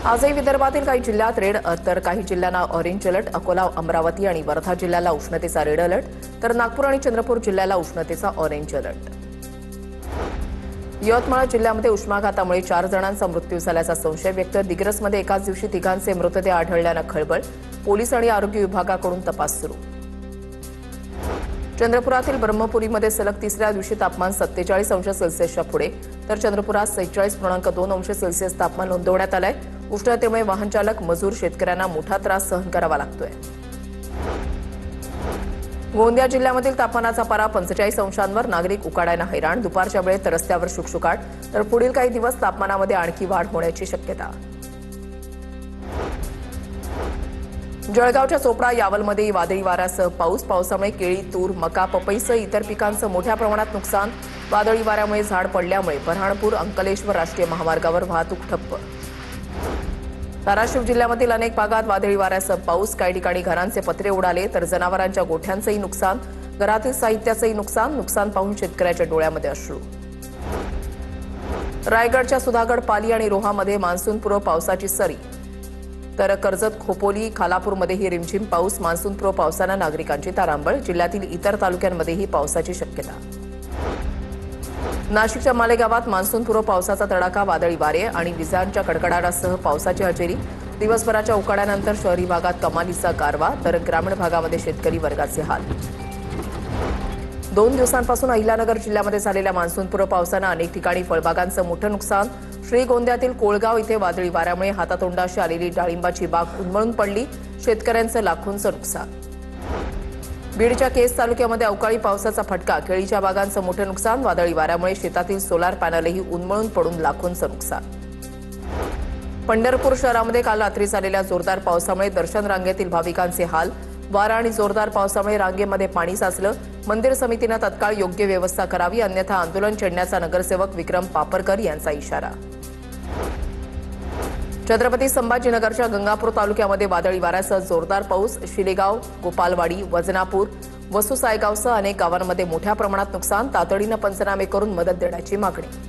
आजही विदर्भातील काही जिल्ह्यात रेड तर काही जिल्ह्यांना ऑरेंज अलर्ट। अकोला, अमरावती आणि वर्धा जिल्ह्याला उष्णतेचा रेड अलर्ट, तर नागपूर आणि चंद्रपूर जिल्ह्याला उष्णतेचा ऑरेंज अलर्ट। यवतमाळ जिल्ह्यामध्ये उष्माघातामुळे 4 जणांचा मृत्यू झाल्याचा संशय व्यक्त। दिग्रसमध्ये एकाच दिवशी तिघांचे मृतदेह आढळल्यानं खळबळ, पोलीस आणि आरोग्य विभागाकडून तपास सुरू। चंद्रपुरातील ब्रह्मपुरीमध्ये सलग तिसऱ्या दिवशी तापमान 47 अंश सेल्सिअसच्या पुढे, तर चंद्रपुरात 46.2 अंश सेल्सिअस तापमान नोंदवण्यात आलंय। उष्णतेमुळे वाहन चालक, मजूर, शेतकऱ्यांना मोठा त्रास सहन करावा लागतोय। गोंदिया जिल्ह्यामधील तापमानाचा पारा 45 अंशांवर, नागरिक उकाड्यानं हैराण। दुपारच्या वेळेत रस्त्यावर शुकशुकाट, तर पुढील काही दिवस तापमानामध्ये आणखी वाढ होण्याची शक्यता। जळगावच्या चोपडा, यावलमध्ये वादळी वाऱ्यासह पावसामुळे केळी, तूर, मका, पपईसह इतर पिकांचं मोठ्या प्रमाणात नुकसान। वादळी वाऱ्यामुळे झाड पडल्यामुळे बऱ्हाणपूर अंकलेश्वर राष्ट्रीय महामार्गावर वाहतूक ठप्प। धाराशिव जिल्ह्यामधील अनेक भागात वादळी वाऱ्यासह पाऊस, काही ठिकाणी घरांचे पत्रे उडाले, तर जनावरांच्या गोठ्यांचंही नुकसान, घरातील साहित्याचंही नुकसान पाहून शेतकऱ्याच्या डोळ्यामध्ये अश्रू। रायगडच्या सुधागड, पाली आणि रोहामध्ये मान्सूनपूर्व पावसाची सरी, तर कर्जत, खोपोली, खालापूरमध्येही रिमझिम पाऊस। मान्सूनपूर्व पावसानं नागरिकांची तारांबळ, जिल्ह्यातील इतर तालुक्यांमध्येही पावसाची शक्यता। नाशिकच्या मालेगावात मान्सूनपूर्व पावसाचा तडाखा, वादळी वारे आणि विजांच्या कडकडाटासह पावसाची हजेरी। दिवसभराच्या उकाड्यानंतर शहरी भागात कमालीचा गारवा, तर ग्रामीण भागामध्ये शेतकरी वर्गाचे हाल। 2 दिवसांपासून अहिल्यानगर जिल्ह्यामध्ये झालेल्या मान्सूनपूर्व पावसानं अनेक ठिकाणी फळबागांचं मोठं नुकसान। श्रीगोंद्यातील कोळगाव इथे वादळी वाऱ्यामुळे हातातोंडाशी आलेली डाळिंबाची बाग उन्मळून पडली, शेतकऱ्यांचं लाखोंचं नुकसान। बीडच्या केज तालुक्यामध्ये अवकाळी पावसाचा फटका, केळीच्या बागांचं मोठं नुकसान। वादळी वाऱ्यामुळे शेतातील सोलार पॅनलही उन्मळून पडून लाखोंचं नुकसान। पंढरपूर शहरामध्ये काल रात्री झालेल्या जोरदार पावसामुळे दर्शन रांगेतील भाविकांचे हाल। वारा आणि जोरदार पावसामुळे रांगेमध्ये पाणी साचलं। मंदिर समितीनं तत्काळ योग्य व्यवस्था करावी, अन्यथा आंदोलन छेडण्याचा नगरसेवक विक्रम पापरकर यांचा इशारा। छत्रपती संभाजीनगरच्या गंगापूर तालुक्यामध्ये वादळी वाऱ्यासह जोरदार पाऊस। शिलेगाव, गोपालवाडी, वजनापूर, वसुसायगावसह अनेक गावांमध्ये मोठ्या प्रमाणात नुकसान। तातडीनं पंचनामे करून मदत देण्याची मागणी।